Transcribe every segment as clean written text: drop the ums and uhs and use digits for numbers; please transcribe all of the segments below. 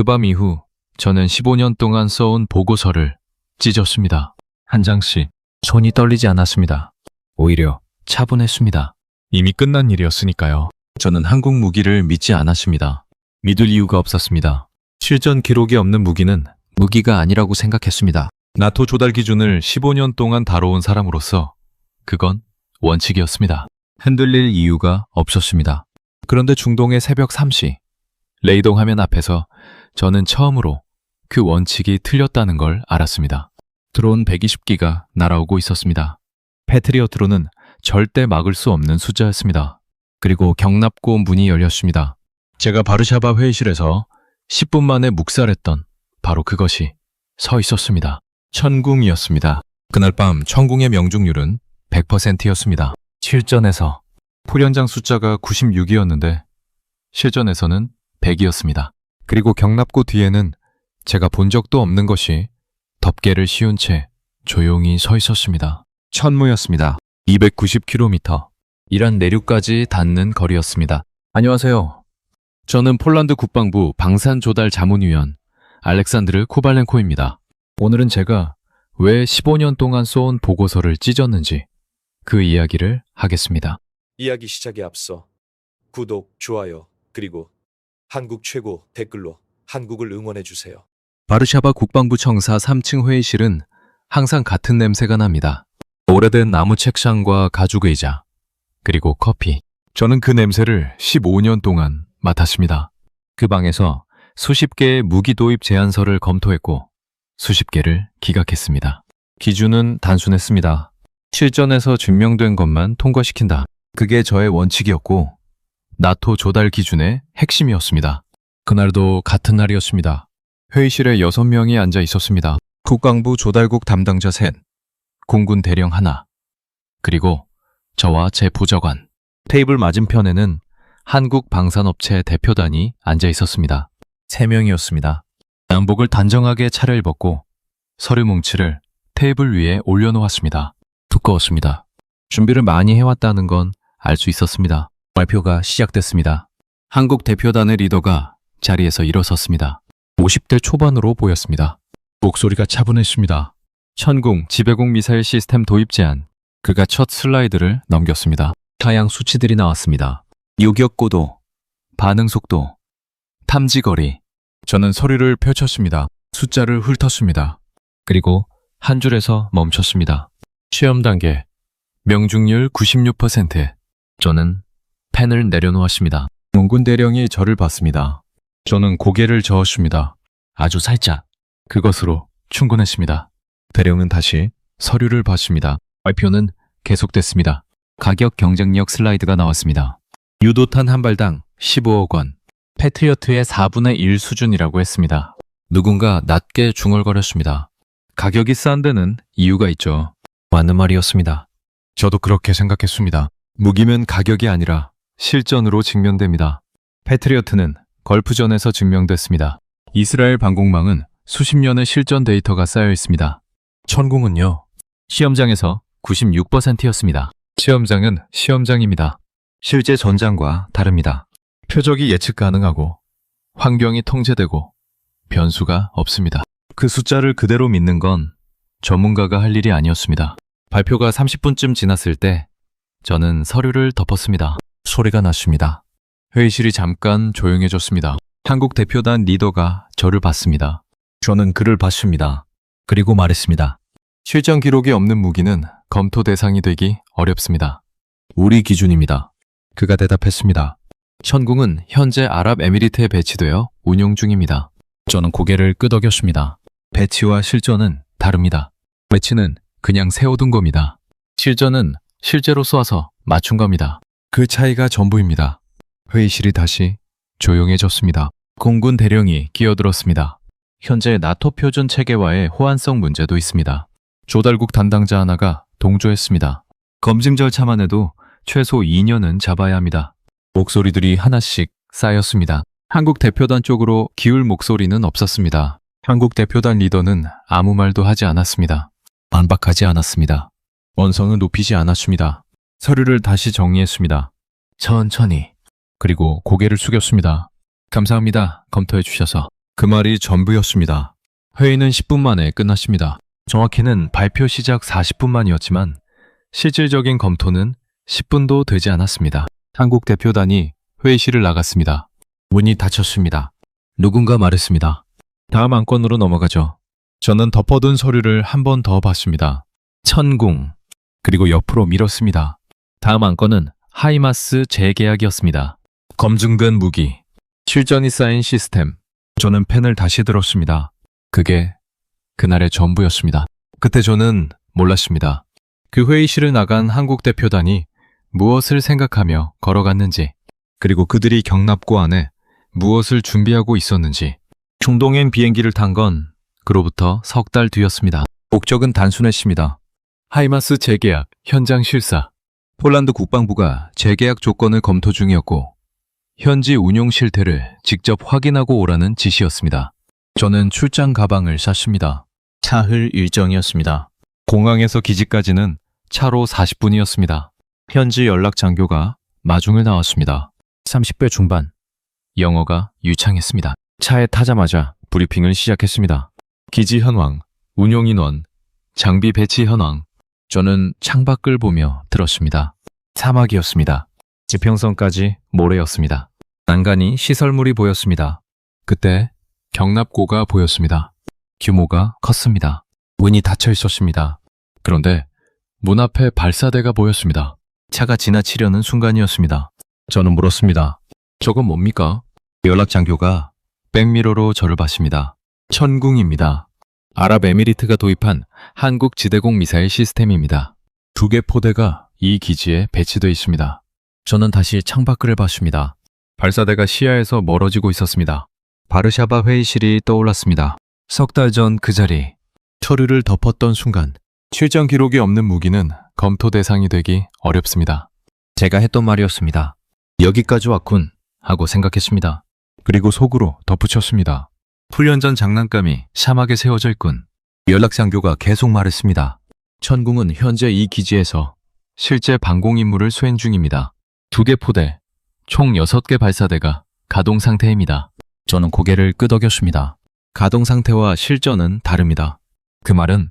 그 밤 이후 저는 15년 동안 써온 보고서를 찢었습니다. 한 장씩. 손이 떨리지 않았습니다. 오히려 차분했습니다. 이미 끝난 일이었으니까요. 저는 한국 무기를 믿지 않았습니다. 믿을 이유가 없었습니다. 실전 기록이 없는 무기는 무기가 아니라고 생각했습니다. 나토 조달 기준을 15년 동안 다뤄온 사람으로서 그건 원칙이었습니다. 흔들릴 이유가 없었습니다. 그런데 중동의 새벽 3시, 레이동 화면 앞에서 저는 처음으로 그 원칙이 틀렸다는 걸 알았습니다. 드론 120기가 날아오고 있었습니다. 패트리어트 드론은 절대 막을 수 없는 숫자였습니다. 그리고 경납고 문이 열렸습니다. 제가 바르샤바 회의실에서 10분 만에 묵살했던 바로 그것이 서 있었습니다. 천궁이었습니다. 그날 밤 천궁의 명중률은 100%였습니다. 실전에서 풀연장 숫자가 96이었는데 실전에서는 100이었습니다. 그리고 경납고 뒤에는 제가 본 적도 없는 것이 덮개를 씌운 채 조용히 서 있었습니다. 천무였습니다. 290km. 이란 내륙까지 닿는 거리였습니다. 안녕하세요. 저는 폴란드 국방부 방산조달자문위원 알렉산드르 코발렌코입니다. 오늘은 제가 왜 15년 동안 써온 보고서를 찢었는지 그 이야기를 하겠습니다. 이야기 시작에 앞서 구독, 좋아요, 그리고 한국 최고 댓글로 한국을 응원해주세요. 바르샤바 국방부 청사 3층 회의실은 항상 같은 냄새가 납니다. 오래된 나무 책상과 가죽 의자, 그리고 커피. 저는 그 냄새를 15년 동안 맡았습니다. 그 방에서 수십 개의 무기 도입 제안서를 검토했고 수십 개를 기각했습니다. 기준은 단순했습니다. 실전에서 증명된 것만 통과시킨다. 그게 저의 원칙이었고 나토 조달 기준의 핵심이었습니다. 그날도 같은 날이었습니다. 회의실에 6명이 앉아 있었습니다. 국방부 조달국 담당자 셋, 공군 대령 하나, 그리고 저와 제 보좌관. 테이블 맞은편에는 한국 방산업체 대표단이 앉아 있었습니다. 3명이었습니다. 양복을 단정하게 차려입었고 서류 뭉치를 테이블 위에 올려놓았습니다. 두꺼웠습니다. 준비를 많이 해왔다는 건 알 수 있었습니다. 발표가 시작됐습니다. 한국 대표단의 리더가 자리에서 일어섰습니다. 50대 초반으로 보였습니다. 목소리가 차분했습니다. 천궁 지배공 미사일 시스템 도입 제안. 그가 첫 슬라이드를 넘겼습니다. 타양 수치들이 나왔습니다. 요격 고도, 반응 속도, 탐지 거리. 저는 서류를 펼쳤습니다. 숫자를 훑었습니다. 그리고 한 줄에서 멈췄습니다. 시험 단계, 명중률 96%. 저는 펜을 내려놓았습니다. 공군 대령이 저를 봤습니다. 저는 고개를 저었습니다. 아주 살짝. 그것으로 충분했습니다. 대령은 다시 서류를 봤습니다. 발표는 계속됐습니다. 가격 경쟁력 슬라이드가 나왔습니다. 유도탄 한 발당 15억 원. 패트리어트의 4분의 1 수준이라고 했습니다. 누군가 낮게 중얼거렸습니다. 가격이 싼 데는 이유가 있죠. 맞는 말이었습니다. 저도 그렇게 생각했습니다. 무기면 가격이 아니라 실전으로 직면됩니다. 패트리어트는 걸프전에서 증명됐습니다. 이스라엘 방공망은 수십 년의 실전 데이터가 쌓여 있습니다. 천궁은요, 시험장에서 96%였습니다. 시험장은 시험장입니다. 실제 전장과 다릅니다. 표적이 예측 가능하고 환경이 통제되고 변수가 없습니다. 그 숫자를 그대로 믿는 건 전문가가 할 일이 아니었습니다. 발표가 30분쯤 지났을 때 저는 서류를 덮었습니다. 소리가 났습니다. 회의실이 잠깐 조용해졌습니다. 한국 대표단 리더가 저를 봤습니다. 저는 그를 봤습니다. 그리고 말했습니다. 실전 기록이 없는 무기는 검토 대상이 되기 어렵습니다. 우리 기준입니다. 그가 대답했습니다. 천궁은 현재 아랍에미리트에 배치되어 운용 중입니다. 저는 고개를 끄덕였습니다. 배치와 실전은 다릅니다. 배치는 그냥 세워둔 겁니다. 실전은 실제로 쏘아서 맞춘 겁니다. 그 차이가 전부입니다. 회의실이 다시 조용해졌습니다. 공군 대령이 끼어들었습니다. 현재 나토 표준 체계와의 호환성 문제도 있습니다. 조달국 담당자 하나가 동조했습니다. 검증 절차만 해도 최소 2년은 잡아야 합니다. 목소리들이 하나씩 쌓였습니다. 한국 대표단 쪽으로 기울 목소리는 없었습니다. 한국 대표단 리더는 아무 말도 하지 않았습니다. 반박하지 않았습니다. 언성을 높이지 않았습니다. 서류를 다시 정리했습니다. 천천히. 그리고 고개를 숙였습니다. 감사합니다. 검토해 주셔서. 그 말이 전부였습니다. 회의는 10분 만에 끝났습니다. 정확히는 발표 시작 40분 만이었지만 실질적인 검토는 10분도 되지 않았습니다. 한국 대표단이 회의실을 나갔습니다. 문이 닫혔습니다. 누군가 말했습니다. 다음 안건으로 넘어가죠. 저는 덮어둔 서류를 한 번 더 봤습니다. 천궁. 그리고 옆으로 밀었습니다. 다음 안건은 하이마스 재계약이었습니다. 검증된 무기. 실전이 쌓인 시스템. 저는 펜을 다시 들었습니다. 그게 그날의 전부였습니다. 그때 저는 몰랐습니다. 그 회의실을 나간 한국 대표단이 무엇을 생각하며 걸어갔는지, 그리고 그들이 경납고 안에 무엇을 준비하고 있었는지. 중동행 비행기를 탄 건 그로부터 석 달 뒤였습니다. 목적은 단순했습니다. 하이마스 재계약 현장 실사. 폴란드 국방부가 재계약 조건을 검토 중이었고 현지 운용 실태를 직접 확인하고 오라는 지시였습니다. 저는 출장 가방을 샀습니다. 차흘 일정이었습니다. 공항에서 기지까지는 차로 40분이었습니다. 현지 연락 장교가 마중을 나왔습니다. 30대 중반. 영어가 유창했습니다. 차에 타자마자 브리핑을 시작했습니다. 기지 현황, 운용 인원, 장비 배치 현황. 저는 창밖을 보며 들었습니다. 사막이었습니다. 지평선까지 모래였습니다. 난간이 시설물이 보였습니다. 그때 경납고가 보였습니다. 규모가 컸습니다. 문이 닫혀 있었습니다. 그런데 문 앞에 발사대가 보였습니다. 차가 지나치려는 순간이었습니다. 저는 물었습니다. 저건 뭡니까? 연락 장교가 백미러로 저를 봤습니다. 천궁입니다. 아랍에미리트가 도입한 한국 지대공 미사일 시스템입니다. 2개 포대가 이 기지에 배치되어 있습니다. 저는 다시 창밖을 봤습니다. 발사대가 시야에서 멀어지고 있었습니다. 바르샤바 회의실이 떠올랐습니다. 석 달 전 그 자리, 서류를 덮었던 순간, 실전 기록이 없는 무기는 검토 대상이 되기 어렵습니다. 제가 했던 말이었습니다. 여기까지 왔군 하고 생각했습니다. 그리고 속으로 덧붙였습니다. 훈련 전 장난감이 사막에 세워져 있군. 연락 장교가 계속 말했습니다. 천궁은 현재 이 기지에서 실제 방공 임무를 수행 중입니다. 2개 포대, 총 6개 발사대가 가동 상태입니다. 저는 고개를 끄덕였습니다. 가동 상태와 실전은 다릅니다. 그 말은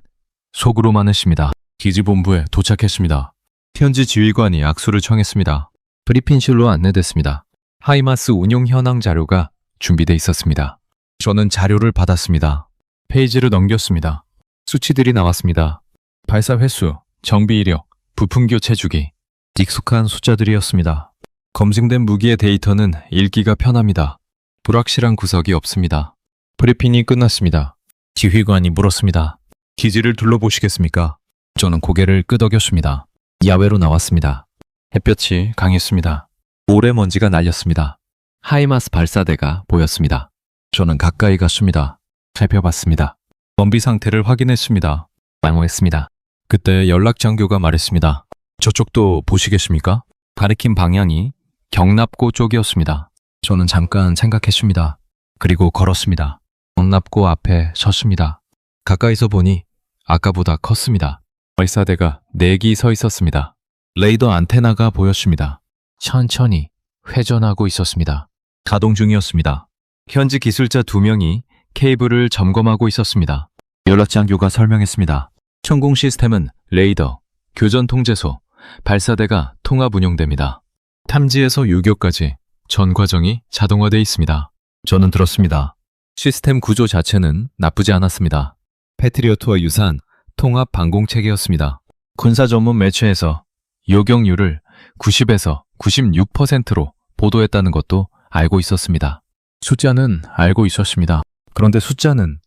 속으로만 했습니다. 기지본부에 도착했습니다. 현지 지휘관이 악수를 청했습니다. 브리핑실로 안내됐습니다. 하이마스 운용 현황 자료가 준비돼 있었습니다. 저는 자료를 받았습니다. 페이지를 넘겼습니다. 수치들이 나왔습니다. 발사 횟수, 정비 이력, 부품 교체 주기. 익숙한 숫자들이었습니다. 검증된 무기의 데이터는 읽기가 편합니다. 불확실한 구석이 없습니다. 브리핑이 끝났습니다. 지휘관이 물었습니다. 기지를 둘러보시겠습니까? 저는 고개를 끄덕였습니다. 야외로 나왔습니다. 햇볕이 강했습니다. 모래먼지가 날렸습니다. 하이마스 발사대가 보였습니다. 저는 가까이 갔습니다. 살펴봤습니다. 원비 상태를 확인했습니다. 망호했습니다. 그때 연락 장교가 말했습니다. 저쪽도 보시겠습니까? 가리킨 방향이 경납고 쪽이었습니다. 저는 잠깐 생각했습니다. 그리고 걸었습니다. 경납고 앞에 섰습니다. 가까이서 보니 아까보다 컸습니다. 발사대가 4기 서 있었습니다. 레이더 안테나가 보였습니다. 천천히 회전하고 있었습니다. 가동 중이었습니다. 현지 기술자 2명이 케이블을 점검하고 있었습니다. 연락장교가 설명했습니다. 천궁 시스템은 레이더, 교전 통제소, 발사대가 통합 운용됩니다. 탐지에서 유교까지 전 과정이 자동화되어 있습니다. 저는 들었습니다. 시스템 구조 자체는 나쁘지 않았습니다. 패트리어트와 유사한 통합 방공체계였습니다. 군사 전문 매체에서 요격률을 90에서 96%로 보도했다는 것도 알고 있었습니다. 숫자는 알고 있었습니다. 그런데 숫자는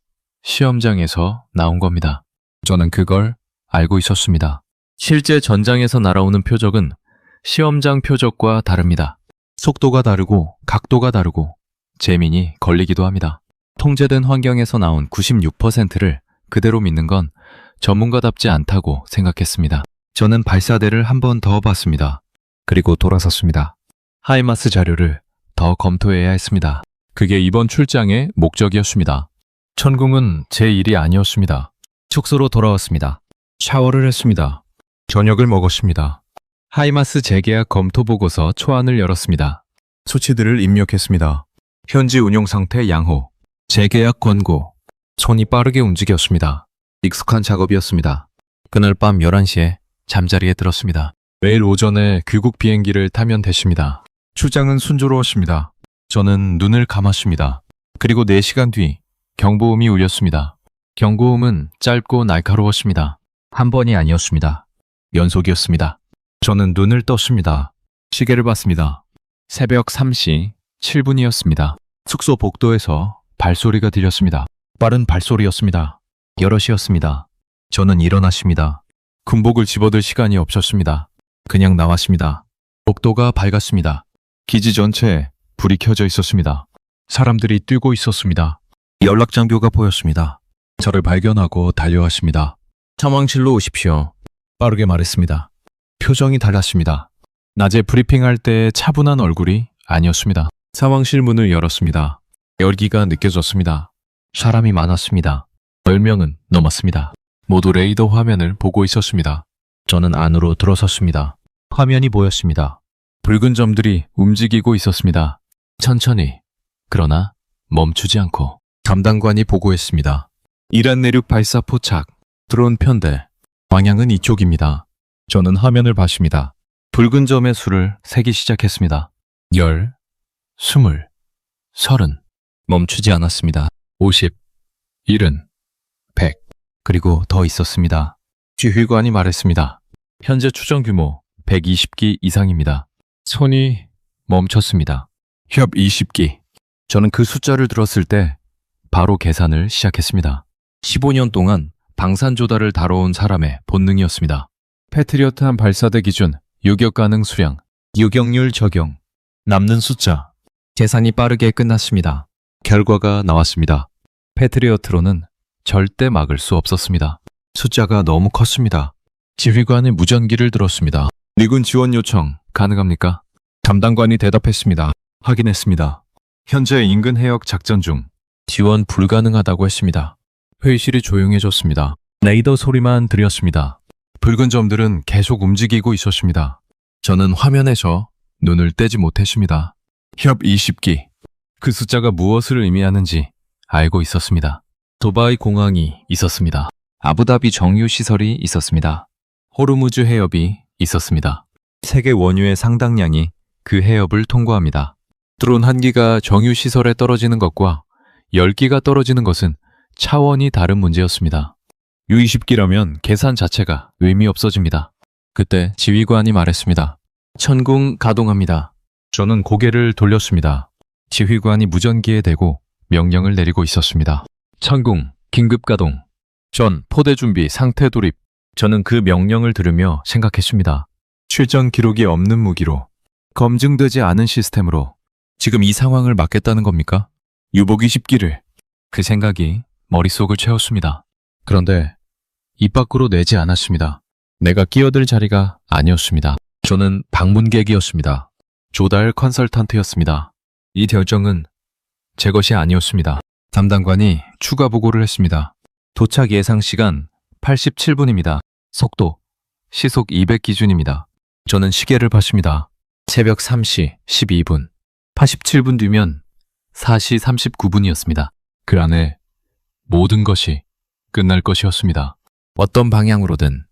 시험장에서 나온 겁니다. 저는 그걸 알고 있었습니다. 실제 전장에서 날아오는 표적은 시험장 표적과 다릅니다. 속도가 다르고 각도가 다르고 재민이 걸리기도 합니다. 통제된 환경에서 나온 96%를 그대로 믿는 건 전문가답지 않다고 생각했습니다. 저는 발사대를 한 번 더 봤습니다. 그리고 돌아섰습니다. 하이마스 자료를 더 검토해야 했습니다. 그게 이번 출장의 목적이었습니다. 천궁은 제 일이 아니었습니다. 숙소로 돌아왔습니다. 샤워를 했습니다. 저녁을 먹었습니다. 하이마스 재계약 검토 보고서 초안을 열었습니다. 수치들을 입력했습니다. 현지 운용 상태 양호, 재계약 권고. 손이 빠르게 움직였습니다. 익숙한 작업이었습니다. 그날 밤 11시에 잠자리에 들었습니다. 매일 오전에 귀국 비행기를 타면 됐습니다. 출장은 순조로웠습니다. 저는 눈을 감았습니다. 그리고 4시간 뒤 경보음이 울렸습니다. 경고음은 짧고 날카로웠습니다. 한 번이 아니었습니다. 연속이었습니다. 저는 눈을 떴습니다. 시계를 봤습니다. 새벽 3시 7분이었습니다. 숙소 복도에서 발소리가 들렸습니다. 빠른 발소리였습니다. 여럿이었습니다. 저는 일어났습니다. 군복을 집어들 시간이 없었습니다. 그냥 나왔습니다. 복도가 밝았습니다. 기지 전체에 불이 켜져 있었습니다. 사람들이 뛰고 있었습니다. 연락장교가 보였습니다. 저를 발견하고 달려왔습니다. 첨왕실로 오십시오. 빠르게 말했습니다. 표정이 달랐습니다. 낮에 브리핑할 때의 차분한 얼굴이 아니었습니다. 사망실 문을 열었습니다. 열기가 느껴졌습니다. 사람이 많았습니다. 10명은 넘었습니다. 모두 레이더 화면을 보고 있었습니다. 저는 안으로 들어섰습니다. 화면이 보였습니다. 붉은 점들이 움직이고 있었습니다. 천천히, 그러나 멈추지 않고. 담당관이 보고했습니다. 이란 내륙 발사 포착, 드론 편대, 방향은 이쪽입니다. 저는 화면을 봤습니다. 붉은 점의 수를 세기 시작했습니다. 10, 20, 30. 멈추지 않았습니다. 50, 70, 100. 그리고 더 있었습니다. 지휘관이 말했습니다. 현재 추정 규모 120기 이상입니다. 손이 멈췄습니다. 협 20기. 저는 그 숫자를 들었을 때 바로 계산을 시작했습니다. 15년 동안 방산 조달을 다뤄온 사람의 본능이었습니다. 패트리어트 한 발사대 기준 유격 가능 수량, 유격률 적용, 남는 숫자. 계산이 빠르게 끝났습니다. 결과가 나왔습니다. 패트리어트로는 절대 막을 수 없었습니다. 숫자가 너무 컸습니다. 지휘관의 무전기를 들었습니다. 미군 지원 요청 가능합니까? 담당관이 대답했습니다. 확인했습니다. 현재 인근 해역 작전 중 지원 불가능하다고 했습니다. 회의실이 조용해졌습니다. 레이더 소리만 들렸습니다. 붉은 점들은 계속 움직이고 있었습니다. 저는 화면에서 눈을 떼지 못했습니다. 협 20기. 그 숫자가 무엇을 의미하는지 알고 있었습니다. 도바이 공항이 있었습니다. 아부다비 정유 시설이 있었습니다. 호르무즈 해협이 있었습니다. 세계 원유의 상당량이 그 해협을 통과합니다. 드론 1기가 정유 시설에 떨어지는 것과 10기가 떨어지는 것은 차원이 다른 문제였습니다. U20기라면 계산 자체가 의미 없어집니다. 그때 지휘관이 말했습니다. 천궁 가동합니다. 저는 고개를 돌렸습니다. 지휘관이 무전기에 대고 명령을 내리고 있었습니다. 천궁, 긴급 가동. 전 포대 준비 상태 돌입. 저는 그 명령을 들으며 생각했습니다. 출전 기록이 없는 무기로, 검증되지 않은 시스템으로 지금 이 상황을 막겠다는 겁니까? 유복 20기를. 그 생각이 머릿속을 채웠습니다. 그런데 입 밖으로 내지 않았습니다. 내가 끼어들 자리가 아니었습니다. 저는 방문객이었습니다. 조달 컨설턴트였습니다. 이 결정은 제 것이 아니었습니다. 담당관이 추가 보고를 했습니다. 도착 예상 시간 87분입니다. 속도, 시속 200 기준입니다. 저는 시계를 봤습니다. 새벽 3시 12분. 87분 뒤면 4시 39분이었습니다. 그 안에 모든 것이 끝날 것이었습니다. 어떤 방향으로든.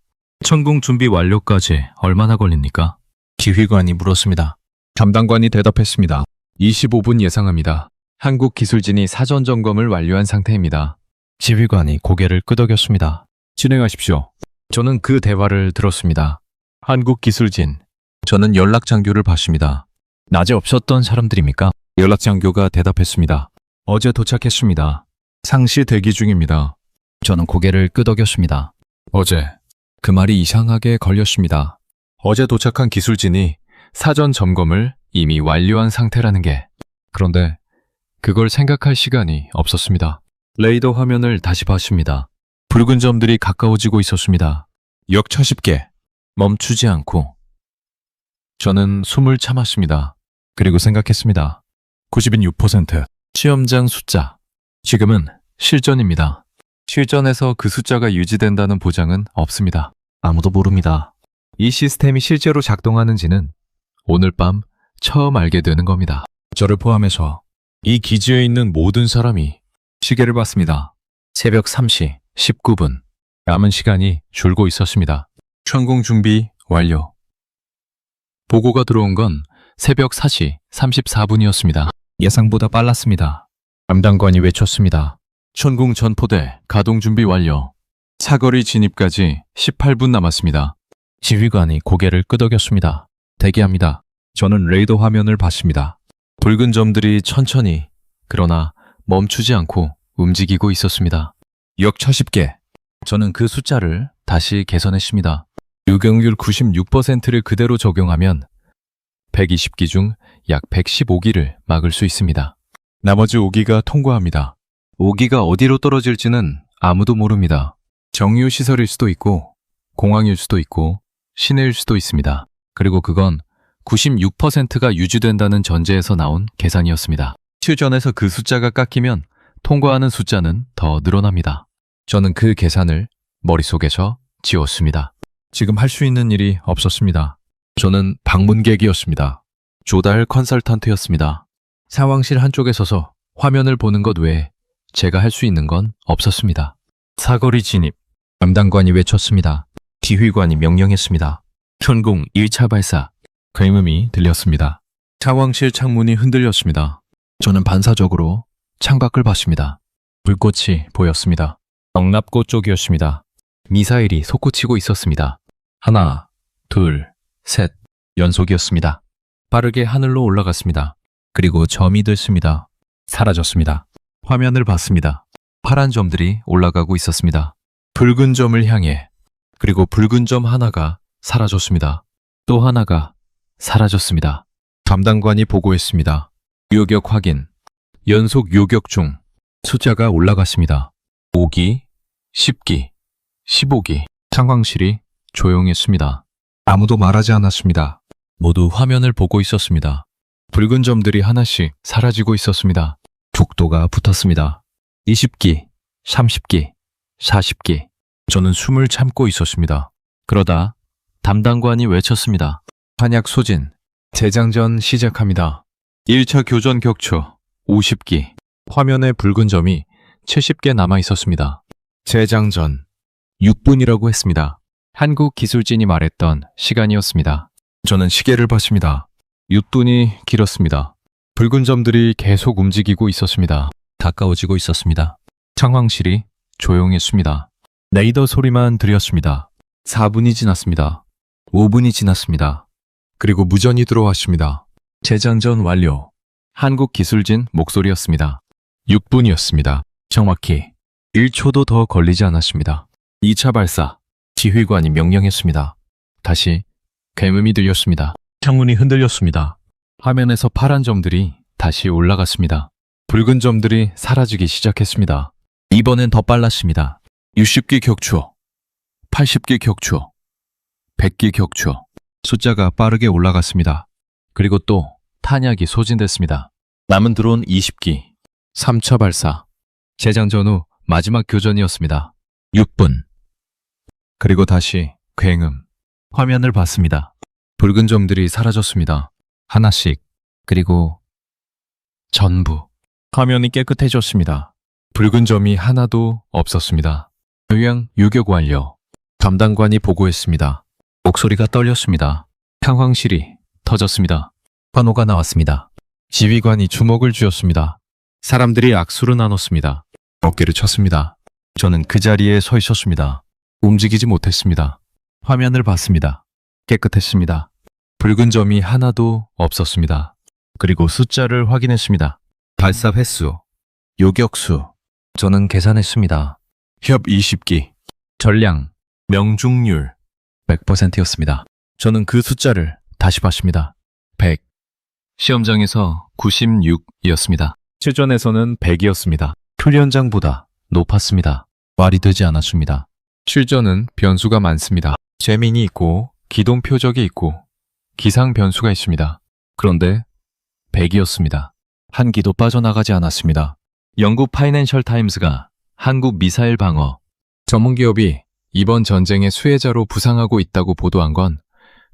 천궁 준비 완료까지 얼마나 걸립니까? 지휘관이 물었습니다. 담당관이 대답했습니다. 25분 예상합니다. 한국 기술진이 사전 점검을 완료한 상태입니다. 지휘관이 고개를 끄덕였습니다. 진행하십시오. 저는 그 대화를 들었습니다. 한국 기술진. 저는 연락 장교를 봤습니다. 낮에 없었던 사람들입니까? 연락 장교가 대답했습니다. 어제 도착했습니다. 상시 대기 중입니다. 저는 고개를 끄덕였습니다. 어제. 그 말이 이상하게 걸렸습니다. 어제 도착한 기술진이 사전 점검을 이미 완료한 상태라는 게. 그런데 그걸 생각할 시간이 없었습니다. 레이더 화면을 다시 봤습니다. 붉은 점들이 가까워지고 있었습니다. 역 10개. 멈추지 않고. 저는 숨을 참았습니다. 그리고 생각했습니다. 96%. 시험장 숫자. 지금은 실전입니다. 실전에서 그 숫자가 유지된다는 보장은 없습니다. 아무도 모릅니다. 이 시스템이 실제로 작동하는지는 오늘 밤 처음 알게 되는 겁니다. 저를 포함해서 이 기지에 있는 모든 사람이 시계를 봤습니다. 새벽 3시 19분. 남은 시간이 줄고 있었습니다. 천공 준비 완료. 보고가 들어온 건 새벽 4시 34분이었습니다. 예상보다 빨랐습니다. 담당관이 외쳤습니다. 천궁 전포대 가동 준비 완료. 사거리 진입까지 18분 남았습니다. 지휘관이 고개를 끄덕였습니다. 대기합니다. 저는 레이더 화면을 봤습니다. 붉은 점들이 천천히 그러나 멈추지 않고 움직이고 있었습니다. 역 70개. 저는 그 숫자를 다시 계산했습니다. 유경률 96%를 그대로 적용하면 120기 중 약 115기를 막을 수 있습니다. 나머지 5기가 통과합니다. 5기가 어디로 떨어질지는 아무도 모릅니다. 정유 시설일 수도 있고 공항일 수도 있고 시내일 수도 있습니다. 그리고 그건 96%가 유지된다는 전제에서 나온 계산이었습니다. 실전에서 그 숫자가 깎이면 통과하는 숫자는 더 늘어납니다. 저는 그 계산을 머릿속에서 지웠습니다. 지금 할 수 있는 일이 없었습니다. 저는 방문객이었습니다. 조달 컨설턴트였습니다. 상황실 한쪽에 서서 화면을 보는 것 외에 제가 할 수 있는 건 없었습니다. 사거리 진입. 담당관이 외쳤습니다. 지휘관이 명령했습니다. 천궁 1차 발사. 굉음이 들렸습니다. 상황실 창문이 흔들렸습니다. 저는 반사적으로 창밖을 봤습니다. 불꽃이 보였습니다. 영납고 쪽이었습니다. 미사일이 솟구치고 있었습니다. 하나, 둘, 셋, 연속이었습니다. 빠르게 하늘로 올라갔습니다. 그리고 점이 됐습니다. 사라졌습니다. 화면을 봤습니다. 파란 점들이 올라가고 있었습니다. 붉은 점을 향해. 그리고 붉은 점 하나가 사라졌습니다. 또 하나가 사라졌습니다. 담당관이 보고했습니다. 요격 확인. 연속 요격 중 숫자가 올라갔습니다. 5기, 10기, 15기. 상황실이 조용했습니다. 아무도 말하지 않았습니다. 모두 화면을 보고 있었습니다. 붉은 점들이 하나씩 사라지고 있었습니다. 족도가 붙었습니다. 20기, 30기, 40기. 저는 숨을 참고 있었습니다. 그러다 담당관이 외쳤습니다. 한약 소진, 재장전 시작합니다. 1차 교전 격초 50기. 화면에 붉은 점이 70개 남아 있었습니다. 재장전 6분이라고 했습니다. 한국 기술진이 말했던 시간이었습니다. 저는 시계를 봤습니다. 6분이 길었습니다. 붉은 점들이 계속 움직이고 있었습니다. 가까워지고 있었습니다. 상황실이 조용했습니다. 레이더 소리만 들렸습니다. 4분이 지났습니다. 5분이 지났습니다. 그리고 무전이 들어왔습니다. 재장전 완료. 한국 기술진 목소리였습니다. 6분이었습니다. 정확히 1초도 더 걸리지 않았습니다. 2차 발사. 지휘관이 명령했습니다. 다시 굉음이 들렸습니다. 창문이 흔들렸습니다. 화면에서 파란 점들이 다시 올라갔습니다. 붉은 점들이 사라지기 시작했습니다. 이번엔 더 빨랐습니다. 60기 격추, 80기 격추, 100기 격추. 숫자가 빠르게 올라갔습니다. 그리고 또 탄약이 소진됐습니다. 남은 드론 20기. 3차 발사. 재장전 후 마지막 교전이었습니다. 6분. 그리고 다시 굉음. 화면을 봤습니다. 붉은 점들이 사라졌습니다. 하나씩. 그리고 전부. 화면이 깨끗해졌습니다. 붉은 점이 하나도 없었습니다. 요양 유격 완료. 담당관이 보고했습니다. 목소리가 떨렸습니다. 상황실이 터졌습니다. 환호가 나왔습니다. 지휘관이 주먹을 쥐었습니다. 사람들이 악수를 나눴습니다. 어깨를 쳤습니다. 저는 그 자리에 서 있었습니다. 움직이지 못했습니다. 화면을 봤습니다. 깨끗했습니다. 붉은 점이 하나도 없었습니다. 그리고 숫자를 확인했습니다. 발사 횟수, 요격수. 저는 계산했습니다. 협 20기, 전량, 명중률 100%였습니다. 저는 그 숫자를 다시 봤습니다. 100. 시험장에서 96이었습니다. 실전에서는 100이었습니다. 훈련장보다 높았습니다. 말이 되지 않았습니다. 실전은 변수가 많습니다. 재민이 있고 기동 표적이 있고 기상 변수가 있습니다. 그런데 100이었습니다. 한 기도 빠져나가지 않았습니다. 영국 파이낸셜 타임스가 한국 미사일 방어 전문기업이 이번 전쟁의 수혜자로 부상하고 있다고 보도한 건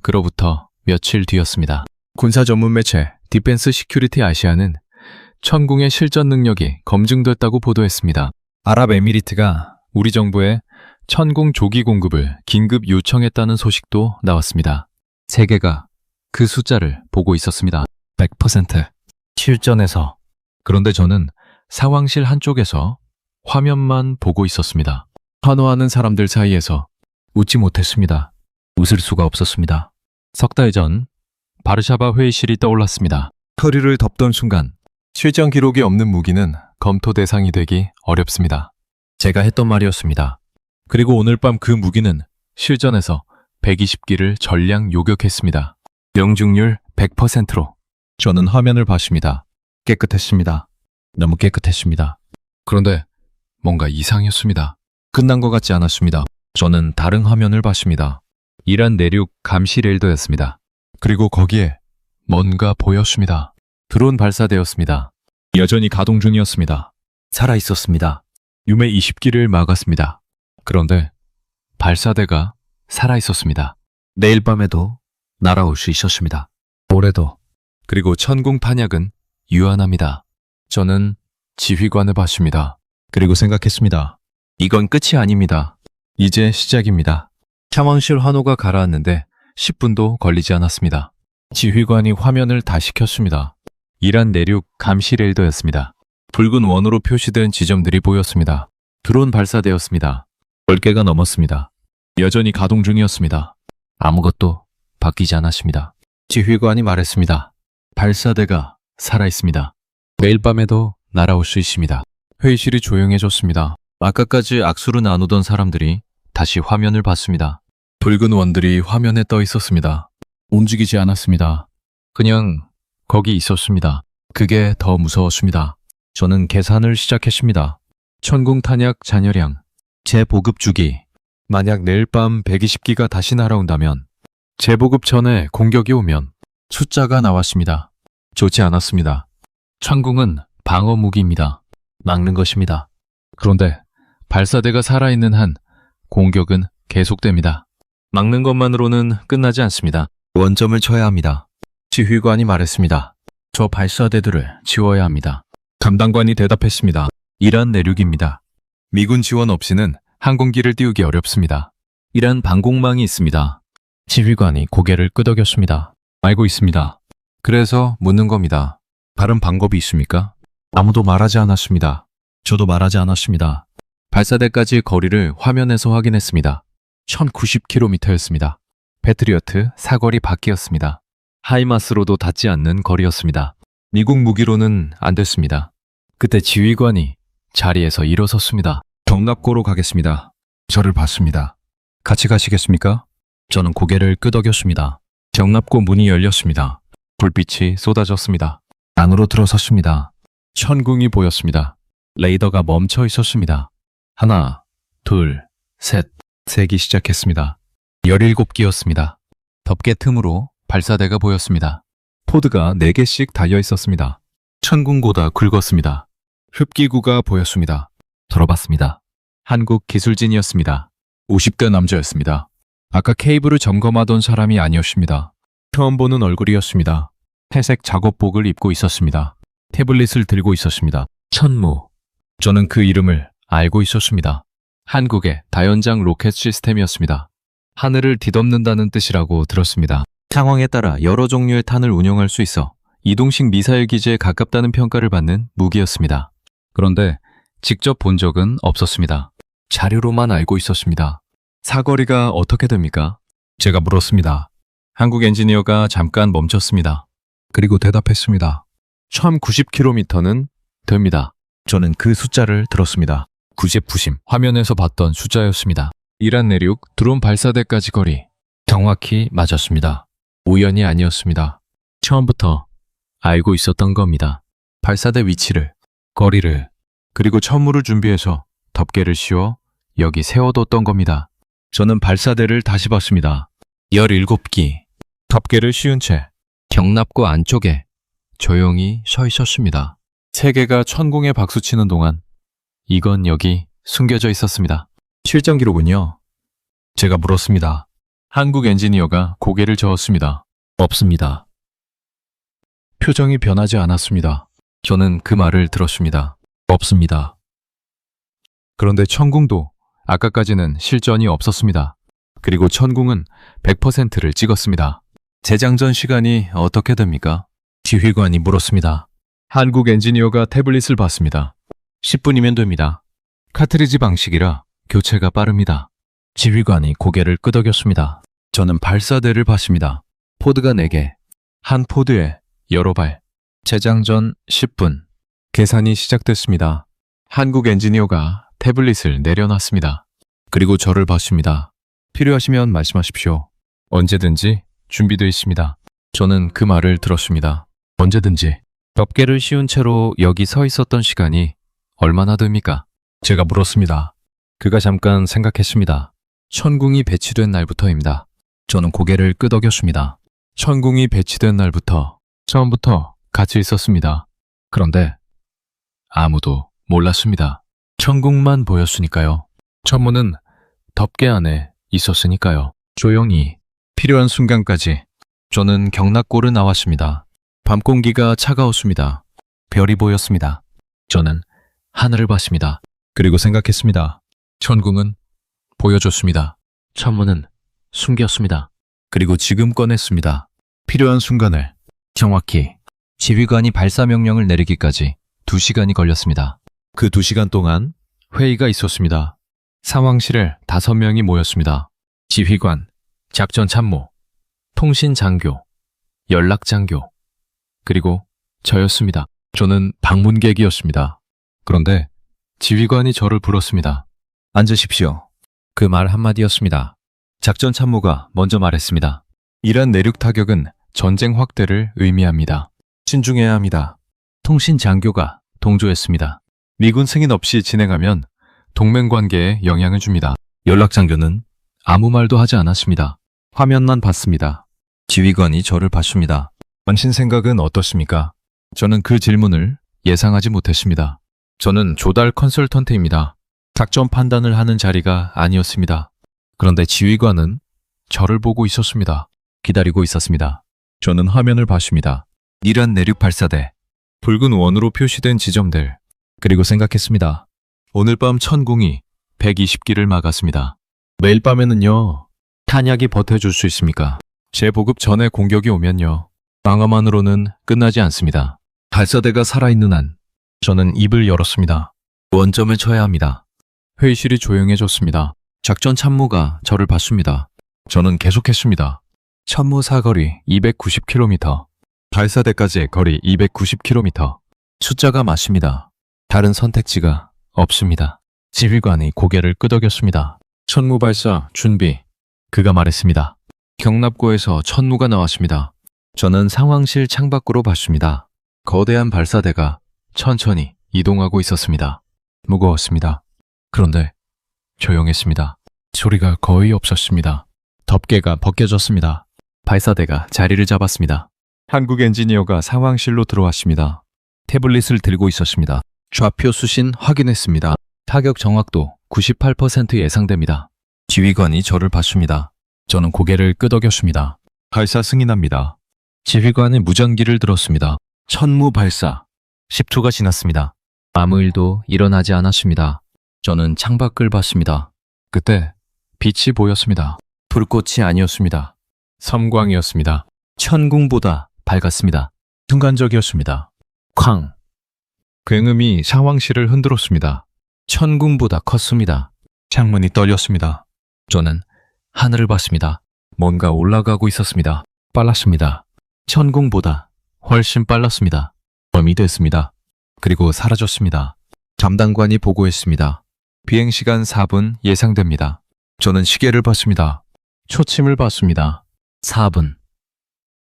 그로부터 며칠 뒤였습니다. 군사 전문 매체 디펜스 시큐리티 아시아는 천궁의 실전 능력이 검증됐다고 보도했습니다. 아랍에미리트가 우리 정부에 천궁 조기 공급을 긴급 요청했다는 소식도 나왔습니다. 세계가 그 숫자를 보고 있었습니다. 100% 실전에서. 그런데 저는 상황실 한쪽에서 화면만 보고 있었습니다. 환호하는 사람들 사이에서 웃지 못했습니다. 웃을 수가 없었습니다. 석 달 전 바르샤바 회의실이 떠올랐습니다. 허리를 덮던 순간 실전 기록이 없는 무기는 검토 대상이 되기 어렵습니다. 제가 했던 말이었습니다. 그리고 오늘 밤 그 무기는 실전에서 120기를 전량 요격했습니다. 명중률 100%로. 저는 화면을 봤습니다. 깨끗했습니다. 너무 깨끗했습니다. 그런데 뭔가 이상했습니다. 끝난 것 같지 않았습니다. 저는 다른 화면을 봤습니다. 이란 내륙 감시 렐더였습니다. 그리고 거기에 뭔가 보였습니다. 드론 발사되었습니다. 여전히 가동 중이었습니다. 살아있었습니다. 유메 20기를 막았습니다. 그런데 발사대가 살아있었습니다. 내일 밤에도 날아올 수 있었습니다. 올해도. 그리고 천궁 탄약은 유한합니다. 저는 지휘관을 봤습니다. 그리고 생각했습니다. 이건 끝이 아닙니다. 이제 시작입니다. 상황실 환호가 가라앉는데 10분도 걸리지 않았습니다. 지휘관이 화면을 다시 켰습니다. 이란 내륙 감시 렐더였습니다. 붉은 원으로 표시된 지점들이 보였습니다. 드론 발사되었습니다. 10개가 넘었습니다. 여전히 가동 중이었습니다. 아무것도 바뀌지 않았습니다. 지휘관이 말했습니다. 발사대가 살아있습니다. 매일 밤에도 날아올 수 있습니다. 회의실이 조용해졌습니다. 아까까지 악수를 나누던 사람들이 다시 화면을 봤습니다. 붉은 원들이 화면에 떠 있었습니다. 움직이지 않았습니다. 그냥 거기 있었습니다. 그게 더 무서웠습니다. 저는 계산을 시작했습니다. 천궁 탄약 잔여량, 재보급 주기. 만약 내일 밤 120기가 다시 날아온다면, 재보급 전에 공격이 오면 숫자가 나왔습니다. 좋지 않았습니다. 천궁은 방어 무기입니다. 막는 것입니다. 그런데 발사대가 살아있는 한 공격은 계속됩니다. 막는 것만으로는 끝나지 않습니다. 원점을 쳐야 합니다. 지휘관이 말했습니다. 저 발사대들을 지워야 합니다. 감당관이 대답했습니다. 이란 내륙입니다. 미군 지원 없이는 항공기를 띄우기 어렵습니다. 이란 방공망이 있습니다. 지휘관이 고개를 끄덕였습니다. 알고 있습니다. 그래서 묻는 겁니다. 다른 방법이 있습니까? 아무도 말하지 않았습니다. 저도 말하지 않았습니다. 발사대까지 거리를 화면에서 확인했습니다. 1090km였습니다. 패트리어트 사거리 밖이었습니다. 하이마스로도 닿지 않는 거리였습니다. 미국 무기로는 안 됐습니다. 그때 지휘관이 자리에서 일어섰습니다. 경납고로 가겠습니다. 저를 봤습니다. 같이 가시겠습니까? 저는 고개를 끄덕였습니다. 경납고 문이 열렸습니다. 불빛이 쏟아졌습니다. 안으로 들어섰습니다. 천궁이 보였습니다. 레이더가 멈춰 있었습니다. 하나, 둘, 셋. 세기 시작했습니다. 17기였습니다. 덮개 틈으로 발사대가 보였습니다. 포드가 4개씩 달려 있었습니다. 천궁보다 굵었습니다. 흡기구가 보였습니다. 들어봤습니다. 한국 기술진이었습니다. 50대 남자였습니다. 아까 케이블을 점검하던 사람이 아니었습니다. 처음 보는 얼굴이었습니다. 회색 작업복을 입고 있었습니다. 태블릿을 들고 있었습니다. 천무. 저는 그 이름을 알고 있었습니다. 한국의 다연장 로켓 시스템이었습니다. 하늘을 뒤덮는다는 뜻이라고 들었습니다. 상황에 따라 여러 종류의 탄을 운용할 수 있어 이동식 미사일 기지에 가깝다는 평가를 받는 무기였습니다. 그런데 직접 본 적은 없었습니다. 자료로만 알고 있었습니다. 사거리가 어떻게 됩니까? 제가 물었습니다. 한국 엔지니어가 잠깐 멈췄습니다. 그리고 대답했습니다. 1090km는 됩니다. 저는 그 숫자를 들었습니다. 구제푸심 화면에서 봤던 숫자였습니다. 이란 내륙 드론 발사대까지 거리 정확히 맞았습니다. 우연이 아니었습니다. 처음부터 알고 있었던 겁니다. 발사대 위치를, 거리를, 그리고 천무를 준비해서 덮개를 씌워 여기 세워뒀던 겁니다. 저는 발사대를 다시 봤습니다. 17기. 덮개를 씌운 채 경납고 안쪽에 조용히 서 있었습니다. 세계가 천궁에 박수치는 동안 이건 여기 숨겨져 있었습니다. 실전 기록은요? 제가 물었습니다. 한국 엔지니어가 고개를 저었습니다. 없습니다. 표정이 변하지 않았습니다. 저는 그 말을 들었습니다. 없습니다. 그런데 천궁도 아까까지는 실전이 없었습니다. 그리고 천궁은 100%를 찍었습니다. 재장전 시간이 어떻게 됩니까? 지휘관이 물었습니다. 한국 엔지니어가 태블릿을 봤습니다. 10분이면 됩니다. 카트리지 방식이라 교체가 빠릅니다. 지휘관이 고개를 끄덕였습니다. 저는 발사대를 봤습니다. 포드가 4개, 한 포드에 여러 발. 재장전 10분. 계산이 시작됐습니다. 한국 엔지니어가 태블릿을 내려놨습니다. 그리고 저를 봤습니다. 필요하시면 말씀하십시오. 언제든지 준비되어 있습니다. 저는 그 말을 들었습니다. 언제든지. 덮개를 씌운 채로 여기 서 있었던 시간이 얼마나 됩니까? 제가 물었습니다. 그가 잠깐 생각했습니다. 천궁이 배치된 날부터입니다. 저는 고개를 끄덕였습니다. 천궁이 배치된 날부터 처음부터 같이 있었습니다. 그런데 아무도 몰랐습니다. 천궁만 보였으니까요. 천문은 덮개 안에 있었으니까요. 조용히 필요한 순간까지 저는 경락고를 나왔습니다. 밤 공기가 차가웠습니다. 별이 보였습니다. 저는 하늘을 봤습니다. 그리고 생각했습니다. 천궁은 보여줬습니다. 천문은 숨겼습니다. 그리고 지금 꺼냈습니다. 필요한 순간을 정확히 지휘관이 발사 명령을 내리기까지 2시간이 걸렸습니다. 그 2시간 동안 회의가 있었습니다. 상황실에 5명이 모였습니다. 지휘관, 작전 참모, 통신 장교, 연락 장교, 그리고 저였습니다. 저는 방문객이었습니다. 그런데 지휘관이 저를 불렀습니다. 앉으십시오. 그 말 한마디였습니다. 작전 참모가 먼저 말했습니다. 이란 내륙 타격은 전쟁 확대를 의미합니다. 신중해야 합니다. 통신 장교가 동조했습니다. 미군 승인 없이 진행하면 동맹 관계에 영향을 줍니다. 연락 장교는 아무 말도 하지 않았습니다. 화면만 봤습니다. 지휘관이 저를 봤습니다. 당신 생각은 어떻습니까? 저는 그 질문을 예상하지 못했습니다. 저는 조달 컨설턴트입니다. 작전 판단을 하는 자리가 아니었습니다. 그런데 지휘관은 저를 보고 있었습니다. 기다리고 있었습니다. 저는 화면을 봤습니다. 이란 내륙 발사대, 붉은 원으로 표시된 지점들, 그리고 생각했습니다. 오늘 밤 천궁이 120기를 막았습니다. 매일 밤에는요, 탄약이 버텨줄 수 있습니까? 제 보급 전에 공격이 오면요, 방어만으로는 끝나지 않습니다. 발사대가 살아있는 한 저는 입을 열었습니다. 원점을 쳐야 합니다. 회의실이 조용해졌습니다. 작전 참모가 저를 봤습니다. 저는 계속했습니다. 참모 사거리 290km, 발사대까지의 거리 290km. 숫자가 맞습니다. 다른 선택지가 없습니다. 지휘관이 고개를 끄덕였습니다. 천무 발사 준비. 그가 말했습니다. 경납고에서 천무가 나왔습니다. 저는 상황실 창밖으로 봤습니다. 거대한 발사대가 천천히 이동하고 있었습니다. 무거웠습니다. 그런데 조용했습니다. 소리가 거의 없었습니다. 덮개가 벗겨졌습니다. 발사대가 자리를 잡았습니다. 한국 엔지니어가 상황실로 들어왔습니다. 태블릿을 들고 있었습니다. 좌표 수신 확인했습니다. 타격 정확도 98% 예상됩니다. 지휘관이 저를 봤습니다. 저는 고개를 끄덕였습니다. 발사 승인합니다. 지휘관의 무전기를 들었습니다. 천무 발사. 10초가 지났습니다. 아무 일도 일어나지 않았습니다. 저는 창밖을 봤습니다. 그때 빛이 보였습니다. 불꽃이 아니었습니다. 섬광이었습니다. 천궁보다 밝았습니다. 순간적이었습니다. 쾅! 굉음이 상황실을 흔들었습니다. 천궁보다 컸습니다. 창문이 떨렸습니다. 저는 하늘을 봤습니다. 뭔가 올라가고 있었습니다. 빨랐습니다. 천궁보다 훨씬 빨랐습니다. 범이 됐습니다. 그리고 사라졌습니다. 담당관이 보고했습니다. 비행시간 4분 예상됩니다. 저는 시계를 봤습니다. 초침을 봤습니다. 4분.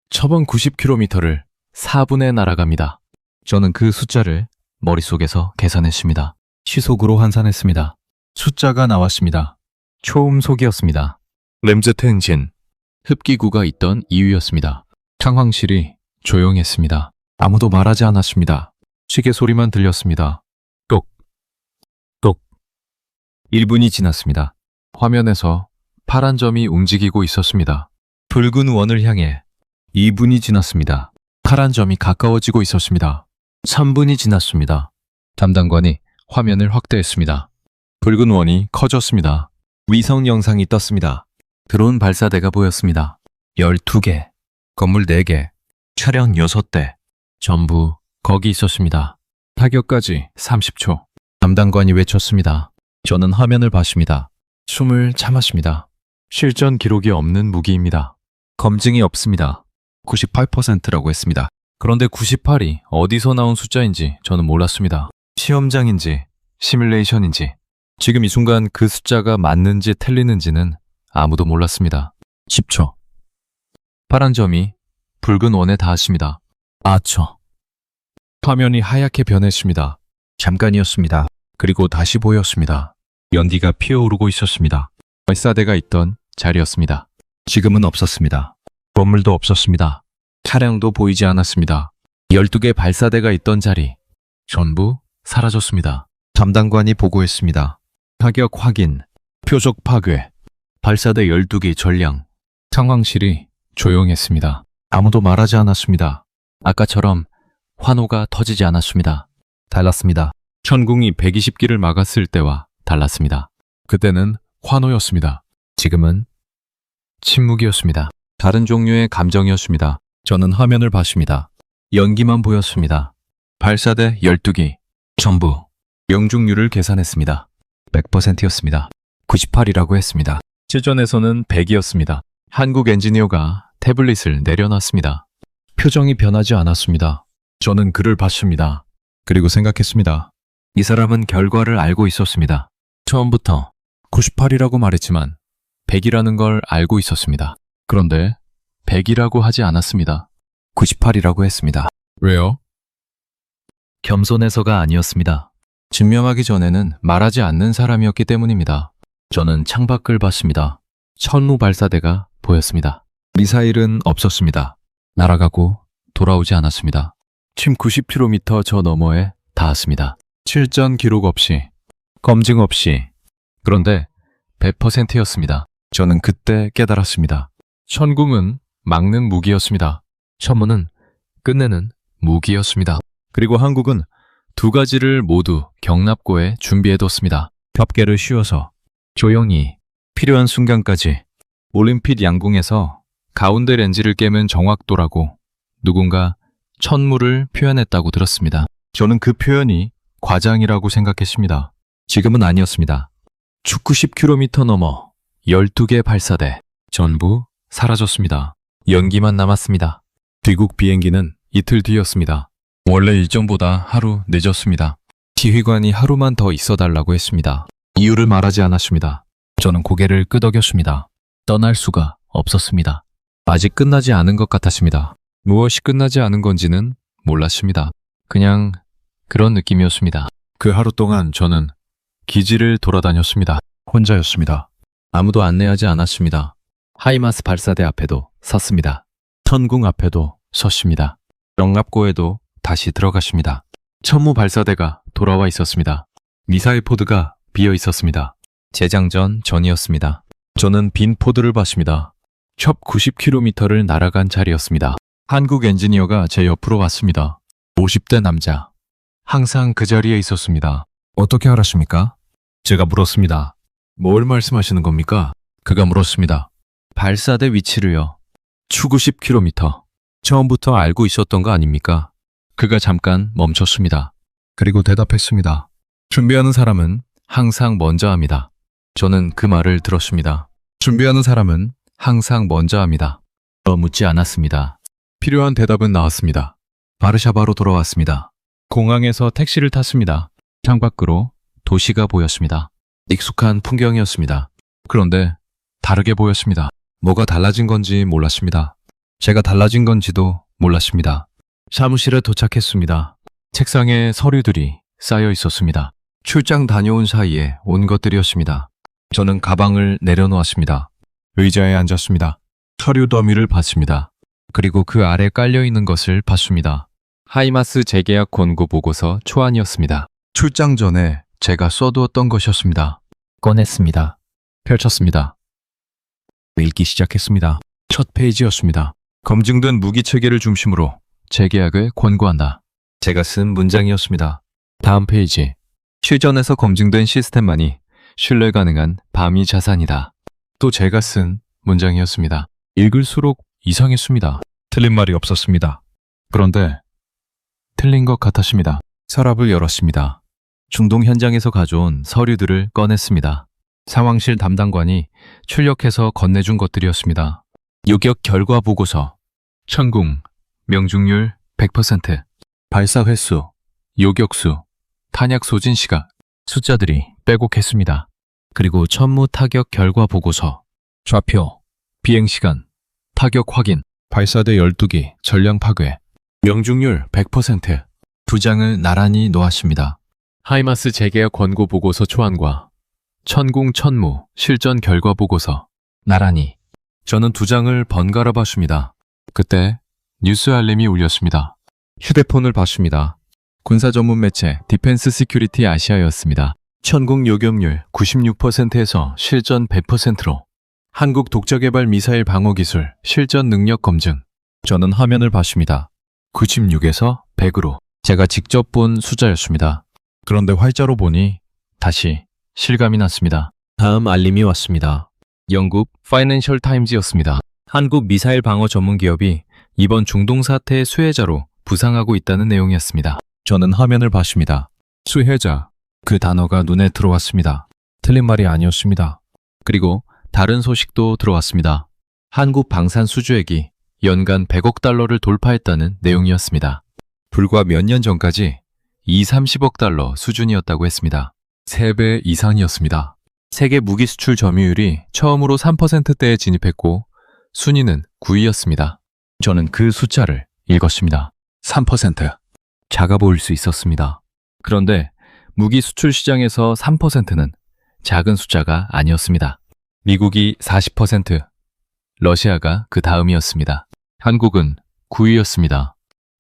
처번 90km를 4분에 날아갑니다. 저는 그 숫자를 머릿속에서 계산했습니다. 시속으로 환산했습니다. 숫자가 나왔습니다. 초음속이었습니다. 램제트 엔진, 흡기구가 있던 이유였습니다. 상황실이 조용했습니다. 아무도 말하지 않았습니다. 시계 소리만 들렸습니다. 똑, 똑. 1분이 지났습니다. 화면에서 파란 점이 움직이고 있었습니다. 붉은 원을 향해 2분이 지났습니다. 파란 점이 가까워지고 있었습니다. 3분이 지났습니다. 담당관이 화면을 확대했습니다. 붉은 원이 커졌습니다. 위성 영상이 떴습니다. 드론 발사대가 보였습니다. 12개, 건물 4개, 차량 6대, 전부 거기 있었습니다. 타격까지 30초. 담당관이 외쳤습니다. 저는 화면을 봤습니다. 숨을 참았습니다. 실전 기록이 없는 무기입니다. 검증이 없습니다. 98%라고 했습니다. 그런데 98이 어디서 나온 숫자인지 저는 몰랐습니다. 시험장인지 시뮬레이션인지 지금 이 순간 그 숫자가 맞는지 틀리는지는 아무도 몰랐습니다. 10초. 파란 점이 붉은 원에 닿았습니다. 아초. 화면이 하얗게 변했습니다. 잠깐이었습니다. 그리고 다시 보였습니다. 연기가 피어오르고 있었습니다. 발사대가 있던 자리였습니다. 지금은 없었습니다. 건물도 없었습니다. 차량도 보이지 않았습니다. 12개 발사대가 있던 자리 전부 사라졌습니다. 담당관이 보고했습니다. 타격 확인, 표적 파괴, 발사대 12개 전량. 상황실이 조용했습니다. 아무도 말하지 않았습니다. 아까처럼 환호가 터지지 않았습니다. 달랐습니다. 천궁이 120기를 막았을 때와 달랐습니다. 그때는 환호였습니다. 지금은 침묵이었습니다. 다른 종류의 감정이었습니다. 저는 화면을 봤습니다. 연기만 보였습니다. 발사대 12기, 전부 명중률을 계산했습니다. 100%였습니다. 98이라고 했습니다. 실전에서는 100이었습니다. 한국 엔지니어가 태블릿을 내려놨습니다. 표정이 변하지 않았습니다. 저는 그를 봤습니다. 그리고 생각했습니다. 이 사람은 결과를 알고 있었습니다. 처음부터 98이라고 말했지만 100이라는 걸 알고 있었습니다. 그런데 100이라고 하지 않았습니다. 98이라고 했습니다. 왜요? 겸손해서가 아니었습니다. 증명하기 전에는 말하지 않는 사람이었기 때문입니다. 저는 창밖을 봤습니다. 천무 발사대가 보였습니다. 미사일은 없었습니다. 날아가고 돌아오지 않았습니다. 침 90km 저 너머에 닿았습니다. 실전 기록 없이, 검증 없이. 그런데 100%였습니다. 저는 그때 깨달았습니다. 천궁은 막는 무기였습니다. 천문은 끝내는 무기였습니다. 그리고 한국은 두 가지를 모두 경납고에 준비해뒀습니다. 겹개를 씌워서 조용히 필요한 순간까지 올림픽 양궁에서 가운데 렌즈를 깨면 정확도라고 누군가 천무를 표현했다고 들었습니다. 저는 그 표현이 과장이라고 생각했습니다. 지금은 아니었습니다. 축구 10km 넘어 12개 발사대 전부 사라졌습니다. 연기만 남았습니다. 귀국 비행기는 이틀 뒤였습니다. 원래 일정보다 하루 늦었습니다. 지휘관이 하루만 더 있어달라고 했습니다. 이유를 말하지 않았습니다. 저는 고개를 끄덕였습니다. 떠날 수가 없었습니다. 아직 끝나지 않은 것 같았습니다. 무엇이 끝나지 않은 건지는 몰랐습니다. 그냥 그런 느낌이었습니다. 그 하루 동안 저는 기지를 돌아다녔습니다. 혼자였습니다. 아무도 안내하지 않았습니다. 하이마스 발사대 앞에도 섰습니다. 천궁 앞에도 섰습니다. 영납고에도 다시 들어갔습니다. 천무 발사대가 돌아와 있었습니다. 미사일 포드가 비어 있었습니다. 재장전 전이었습니다. 저는 빈 포드를 봤습니다. 첩 90km를 날아간 자리였습니다. 한국 엔지니어가 제 옆으로 왔습니다. 50대 남자. 항상 그 자리에 있었습니다. 어떻게 알았습니까? 제가 물었습니다. 뭘 말씀하시는 겁니까? 그가 물었습니다. 발사대 위치를요. 추구 10km. 처음부터 알고 있었던 거 아닙니까? 그가 잠깐 멈췄습니다. 그리고 대답했습니다. 준비하는 사람은 항상 먼저 합니다. 저는 그 말을 들었습니다. 준비하는 사람은 항상 먼저 합니다. 더 묻지 않았습니다. 필요한 대답은 나왔습니다. 바르샤바로 돌아왔습니다. 공항에서 택시를 탔습니다. 창밖으로 도시가 보였습니다. 익숙한 풍경이었습니다. 그런데 다르게 보였습니다. 뭐가 달라진 건지 몰랐습니다. 제가 달라진 건지도 몰랐습니다. 사무실에 도착했습니다. 책상에 서류들이 쌓여 있었습니다. 출장 다녀온 사이에 온 것들이었습니다. 저는 가방을 내려놓았습니다. 의자에 앉았습니다. 서류 더미를 봤습니다. 그리고 그 아래 깔려있는 것을 봤습니다. 하이마스 재계약 권고 보고서 초안이었습니다. 출장 전에 제가 써두었던 것이었습니다. 꺼냈습니다. 펼쳤습니다. 읽기 시작했습니다. 첫 페이지였습니다. 검증된 무기 체계를 중심으로 재계약을 권고한다. 제가 쓴 문장이었습니다. 다음 페이지. 실전에서 검증된 시스템만이 신뢰 가능한 밤이 자산이다. 또 제가 쓴 문장이었습니다. 읽을수록 이상했습니다. 틀린 말이 없었습니다. 그런데 틀린 것 같았습니다. 서랍을 열었습니다. 중동 현장에서 가져온 서류들을 꺼냈습니다. 상황실 담당관이 출력해서 건네준 것들이었습니다. 요격 결과 보고서, 천궁, 명중률 100%, 발사 횟수, 요격수, 탄약 소진 시각, 숫자들이 빼곡했습니다. 그리고 천무 타격 결과 보고서, 좌표, 비행 시간, 타격 확인, 발사대 12기, 전량 파괴, 명중률 100%, 두 장을 나란히 놓았습니다. 하이마스 재계약 권고 보고서 초안과 천궁 천무 실전 결과 보고서, 나란히. 저는 두 장을 번갈아 봤습니다. 그때 뉴스 알림이 울렸습니다. 휴대폰을 봤습니다. 군사 전문 매체 디펜스 시큐리티 아시아였습니다. 천궁 요격률 96%에서 실전 100%로 한국 독자개발 미사일 방어 기술 실전 능력 검증. 저는 화면을 봤습니다. 96에서 100으로 제가 직접 본 숫자였습니다. 그런데 활자로 보니 다시 실감이 났습니다. 다음 알림이 왔습니다. 영국 파이낸셜 타임즈였습니다. 한국 미사일 방어 전문 기업이 이번 중동 사태의 수혜자로 부상하고 있다는 내용이었습니다. 저는 화면을 봤습니다. 수혜자, 그 단어가 눈에 들어왔습니다. 틀린 말이 아니었습니다. 그리고 다른 소식도 들어왔습니다. 한국 방산 수주액이 연간 100억 달러를 돌파했다는 내용이었습니다. 불과 몇 년 전까지 30억 달러 수준이었다고 했습니다. 3배 이상이었습니다. 세계 무기 수출 점유율이 처음으로 3%대에 진입했고 순위는 9위였습니다. 저는 그 숫자를 읽었습니다. 3%. 작아 보일 수 있었습니다. 그런데 무기 수출 시장에서 3%는 작은 숫자가 아니었습니다. 미국이 40%, 러시아가 그 다음이었습니다. 한국은 9위였습니다.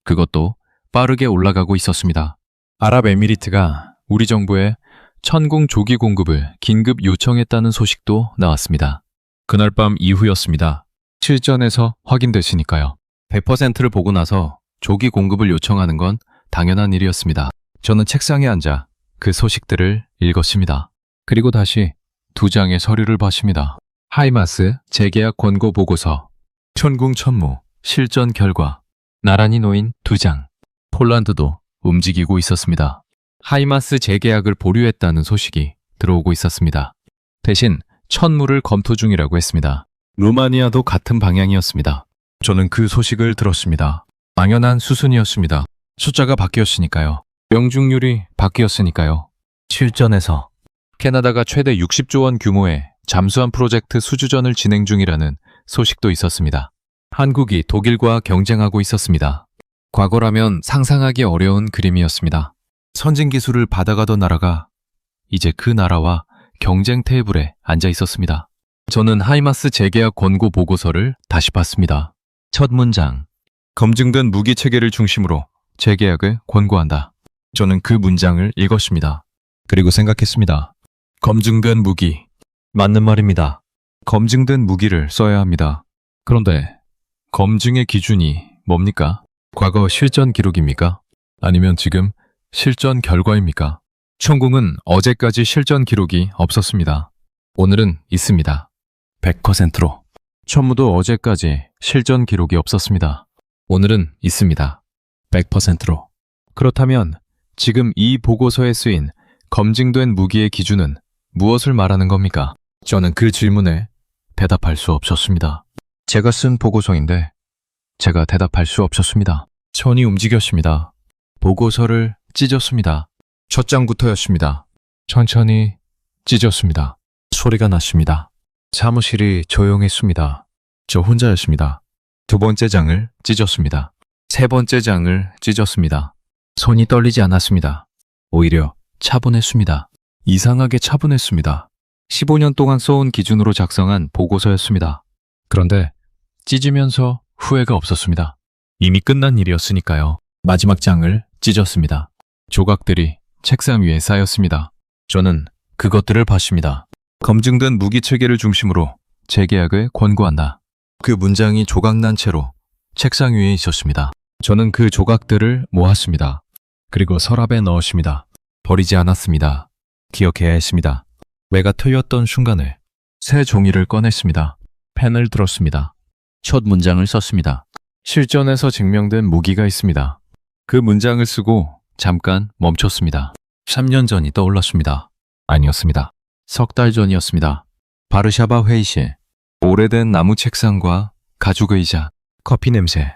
그것도 빠르게 올라가고 있었습니다. 아랍에미리트가 우리 정부에 천궁 조기 공급을 긴급 요청했다는 소식도 나왔습니다. 그날 밤 이후였습니다. 실전에서 확인됐으니까요. 100%를 보고 나서 조기 공급을 요청하는 건 당연한 일이었습니다. 저는 책상에 앉아 그 소식들을 읽었습니다. 그리고 다시 두 장의 서류를 봤습니다. 하이마스 재계약 권고 보고서, 천궁 천무 실전 결과, 나란히 놓인 두 장. 폴란드도 움직이고 있었습니다. 하이마스 재계약을 보류했다는 소식이 들어오고 있었습니다. 대신 천무를 검토 중이라고 했습니다. 루마니아도 같은 방향이었습니다. 저는 그 소식을 들었습니다. 당연한 수순이었습니다. 숫자가 바뀌었으니까요. 명중률이 바뀌었으니까요. 실전에서 캐나다가 최대 60조 원 규모의 잠수함 프로젝트 수주전을 진행 중이라는 소식도 있었습니다. 한국이 독일과 경쟁하고 있었습니다. 과거라면 상상하기 어려운 그림이었습니다. 선진 기술을 받아가던 나라가 이제 그 나라와 경쟁 테이블에 앉아 있었습니다. 저는 하이마스 재계약 권고 보고서를 다시 봤습니다. 첫 문장. 검증된 무기 체계를 중심으로 재계약을 권고한다. 저는 그 문장을 읽었습니다. 그리고 생각했습니다. 검증된 무기. 맞는 말입니다. 검증된 무기를 써야 합니다. 그런데 검증의 기준이 뭡니까? 과거 실전 기록입니까? 아니면 지금 실전 결과입니까? 천궁은 어제까지 실전 기록이 없었습니다. 오늘은 있습니다. 100%로. 천무도 어제까지 실전 기록이 없었습니다. 오늘은 있습니다. 100%로. 그렇다면 지금 이 보고서에 쓰인 검증된 무기의 기준은 무엇을 말하는 겁니까? 저는 그 질문에 대답할 수 없었습니다. 제가 쓴 보고서인데 제가 대답할 수 없었습니다. 손이 움직였습니다. 보고서를 찢었습니다. 첫 장부터였습니다. 천천히 찢었습니다. 소리가 났습니다. 사무실이 조용했습니다. 저 혼자였습니다. 두 번째 장을 찢었습니다. 세 번째 장을 찢었습니다. 손이 떨리지 않았습니다. 오히려 차분했습니다. 이상하게 차분했습니다. 15년 동안 써온 기준으로 작성한 보고서였습니다. 그런데 찢으면서 후회가 없었습니다. 이미 끝난 일이었으니까요. 마지막 장을 찢었습니다. 조각들이 책상 위에 쌓였습니다. 저는 그것들을 봤습니다. 검증된 무기 체계를 중심으로 재계약을 권고한다. 그 문장이 조각난 채로 책상 위에 있었습니다. 저는 그 조각들을 모았습니다. 그리고 서랍에 넣으십니다. 버리지 않았습니다. 기억해야 했습니다. 매가 트였던 순간에 새 종이를 꺼냈습니다. 펜을 들었습니다. 첫 문장을 썼습니다. 실전에서 증명된 무기가 있습니다. 그 문장을 쓰고 잠깐 멈췄습니다. 3년 전이 떠올랐습니다. 아니었습니다. 석 달 전이었습니다. 바르샤바 회의실. 오래된 나무 책상과 가죽 의자, 커피 냄새.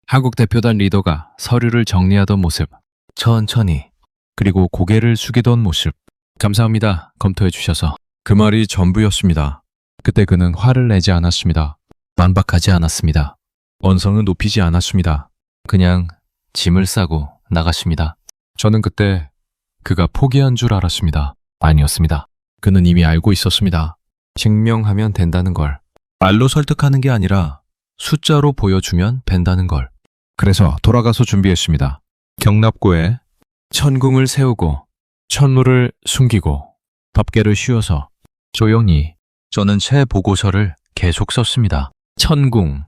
한국 대표단 리더가 서류를 정리하던 모습. 천천히. 그리고 고개를 숙이던 모습. 감사합니다. 검토해 주셔서. 그 말이 전부였습니다. 그때 그는 화를 내지 않았습니다. 반박하지 않았습니다. 언성은 높이지 않았습니다. 그냥 짐을 싸고 나갔습니다. 저는 그때 그가 포기한 줄 알았습니다. 아니었습니다. 그는 이미 알고 있었습니다. 증명하면 된다는 걸. 말로 설득하는 게 아니라 숫자로 보여주면 된다는 걸. 그래서 돌아가서 준비했습니다. 경납고에 천궁을 세우고 천무를 숨기고 덮개를 씌워서 조용히 저는 새 보고서를 계속 썼습니다. 천궁,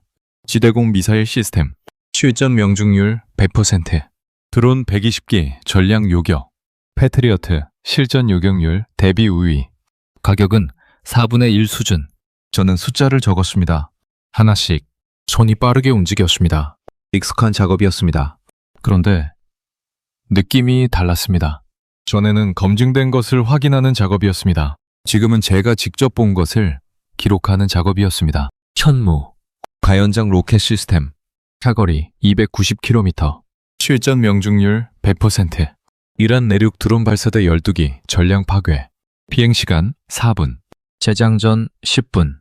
지대공 미사일 시스템, 실전 명중률 100%, 드론 120기 전략 요격, 패트리어트 실전 요격률 대비 우위, 가격은 4분의 1 수준. 저는 숫자를 적었습니다. 하나씩. 손이 빠르게 움직였습니다. 익숙한 작업이었습니다. 그런데 느낌이 달랐습니다. 전에는 검증된 것을 확인하는 작업이었습니다. 지금은 제가 직접 본 것을 기록하는 작업이었습니다. 천무, 가연장 로켓 시스템, 사거리 290km, 실전 명중률 100%, 이란 내륙 드론 발사대 12기 전량 파괴, 비행시간 4분, 재장전 10분,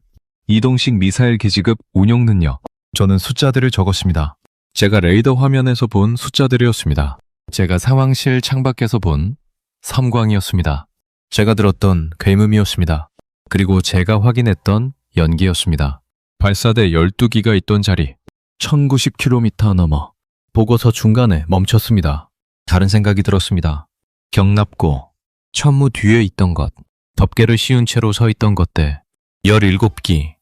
이동식 미사일 기지급 운용 능력. 저는 숫자들을 적었습니다. 제가 레이더 화면에서 본 숫자들이었습니다. 제가 상황실 창밖에서 본 섬광이었습니다. 제가 들었던 굉음이었습니다. 그리고 제가 확인했던 연기였습니다. 발사대 12기가 있던 자리, 1090km 넘어. 보고서 중간에 멈췄습니다. 다른 생각이 들었습니다. 경납고, 천무 뒤에 있던 것, 덮개를 씌운 채로 서 있던 것들, 17기.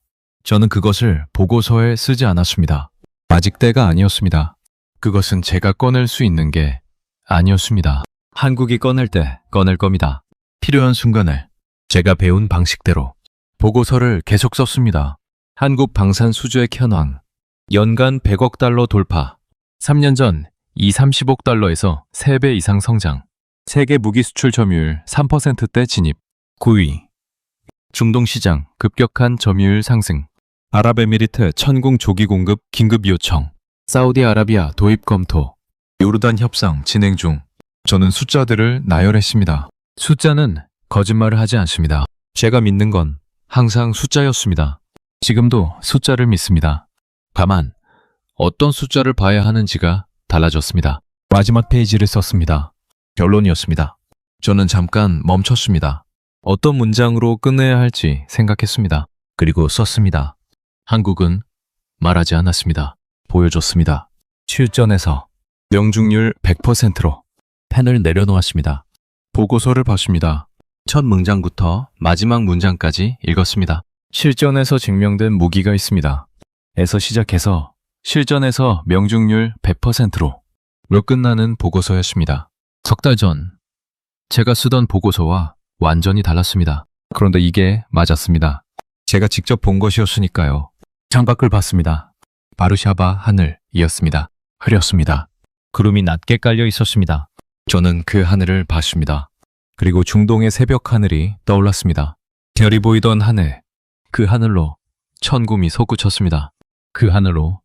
저는 그것을 보고서에 쓰지 않았습니다. 아직 때가 아니었습니다. 그것은 제가 꺼낼 수 있는 게 아니었습니다. 한국이 꺼낼 때 꺼낼 겁니다. 필요한 순간에 제가 배운 방식대로 보고서를 계속 썼습니다. 한국 방산 수주액 현황, 연간 100억 달러 돌파, 3년 전 30억 달러에서 3배 이상 성장, 세계 무기 수출 점유율 3%대 진입, 9위, 중동 시장 급격한 점유율 상승, 아랍에미리트 천궁 조기 공급 긴급 요청, 사우디아라비아 도입 검토, 요르단 협상 진행 중. 저는 숫자들을 나열했습니다. 숫자는 거짓말을 하지 않습니다. 제가 믿는 건 항상 숫자였습니다. 지금도 숫자를 믿습니다. 다만 어떤 숫자를 봐야 하는지가 달라졌습니다. 마지막 페이지를 썼습니다. 결론이었습니다. 저는 잠깐 멈췄습니다. 어떤 문장으로 끝내야 할지 생각했습니다. 그리고 썼습니다. 한국은 말하지 않았습니다. 보여줬습니다. 실전에서 명중률 100%로 펜을 내려놓았습니다. 보고서를 봤습니다. 첫 문장부터 마지막 문장까지 읽었습니다. 실전에서 증명된 무기가 있습니다. 에서 시작해서 실전에서 명중률 100%로 로 끝나는 보고서였습니다. 석 달 전 제가 쓰던 보고서와 완전히 달랐습니다. 그런데 이게 맞았습니다. 제가 직접 본 것이었으니까요. 창밖을 봤습니다. 바르샤바 하늘이었습니다. 흐렸습니다. 구름이 낮게 깔려 있었습니다. 저는 그 하늘을 봤습니다. 그리고 중동의 새벽 하늘이 떠올랐습니다. 별이 보이던 하늘, 그 하늘로 천궁이 솟구쳤습니다. 그 하늘로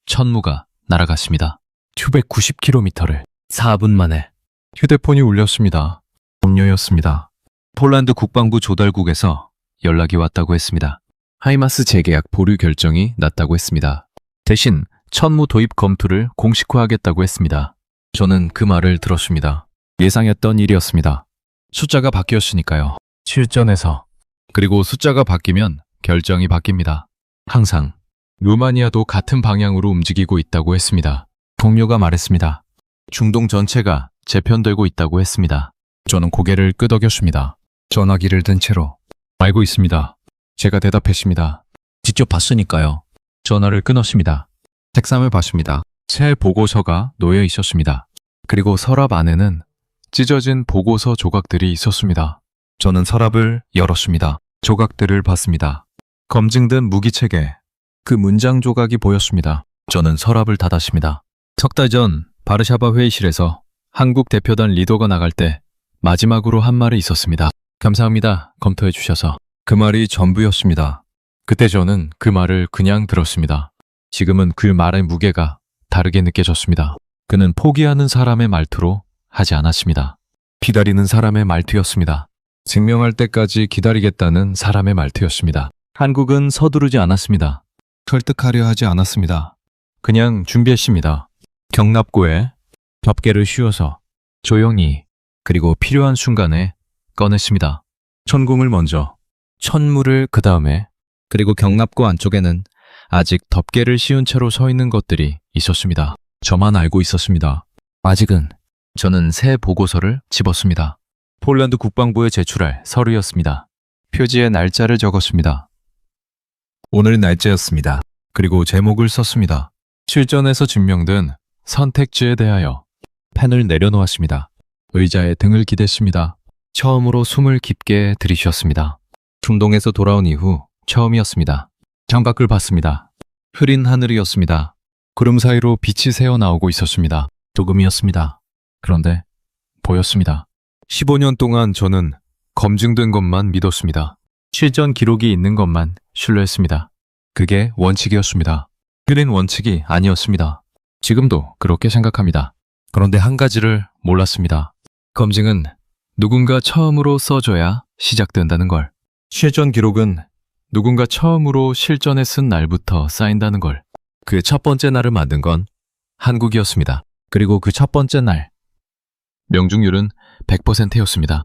천무가 날아갔습니다. 990km를 4분 만에. 휴대폰이 울렸습니다. 음료였습니다. 폴란드 국방부 조달국에서 연락이 왔다고 했습니다. 하이마스 재계약 보류 결정이 났다고 했습니다. 대신 천무 도입 검토를 공식화하겠다고 했습니다. 저는 그 말을 들었습니다. 예상했던 일이었습니다. 숫자가 바뀌었으니까요. 실전에서. 그리고 숫자가 바뀌면 결정이 바뀝니다. 항상. 루마니아도 같은 방향으로 움직이고 있다고 했습니다. 동료가 말했습니다. 중동 전체가 재편되고 있다고 했습니다. 저는 고개를 끄덕였습니다. 전화기를 든 채로. 알고 있습니다. 제가 대답했습니다. 직접 봤으니까요. 전화를 끊었습니다. 책상을 봤습니다. 새 보고서가 놓여 있었습니다. 그리고 서랍 안에는 찢어진 보고서 조각들이 있었습니다. 저는 서랍을 열었습니다. 조각들을 봤습니다. 검증된 무기체계, 그 문장 조각이 보였습니다. 저는 서랍을 닫았습니다. 석 달 전 바르샤바 회의실에서 한국 대표단 리더가 나갈 때 마지막으로 한 말이 있었습니다. 감사합니다. 검토해 주셔서. 그 말이 전부였습니다. 그때 저는 그 말을 그냥 들었습니다. 지금은 그 말의 무게가 다르게 느껴졌습니다. 그는 포기하는 사람의 말투로 하지 않았습니다. 기다리는 사람의 말투였습니다. 증명할 때까지 기다리겠다는 사람의 말투였습니다. 한국은 서두르지 않았습니다. 설득하려 하지 않았습니다. 그냥 준비했습니다. 경납고에 덮개를 씌워서 조용히 그리고 필요한 순간에 꺼냈습니다. 천공을 먼저, 천물을 그 다음에, 그리고 경납고 안쪽에는 아직 덮개를 씌운 채로 서 있는 것들이 있었습니다. 저만 알고 있었습니다. 아직은. 저는 새 보고서를 집었습니다. 폴란드 국방부에 제출할 서류였습니다. 표지에 날짜를 적었습니다. 오늘 날짜였습니다. 그리고 제목을 썼습니다. 실전에서 증명된 선택지에 대하여. 펜을 내려놓았습니다. 의자에 등을 기댔습니다. 처음으로 숨을 깊게 들이쉬었습니다. 중동에서 돌아온 이후 처음이었습니다. 창밖을 봤습니다. 흐린 하늘이었습니다. 구름 사이로 빛이 새어나오고 있었습니다. 조금이었습니다. 그런데 보였습니다. 15년 동안 저는 검증된 것만 믿었습니다. 실전 기록이 있는 것만 신뢰했습니다. 그게 원칙이었습니다. 흐린 원칙이 아니었습니다. 지금도 그렇게 생각합니다. 그런데 한 가지를 몰랐습니다. 검증은 누군가 처음으로 써줘야 시작된다는 걸. 실전 기록은 누군가 처음으로 실전에 쓴 날부터 쌓인다는 걸. 그 첫 번째 날을 만든 건 한국이었습니다. 그리고 그 첫 번째 날 명중률은 100%였습니다.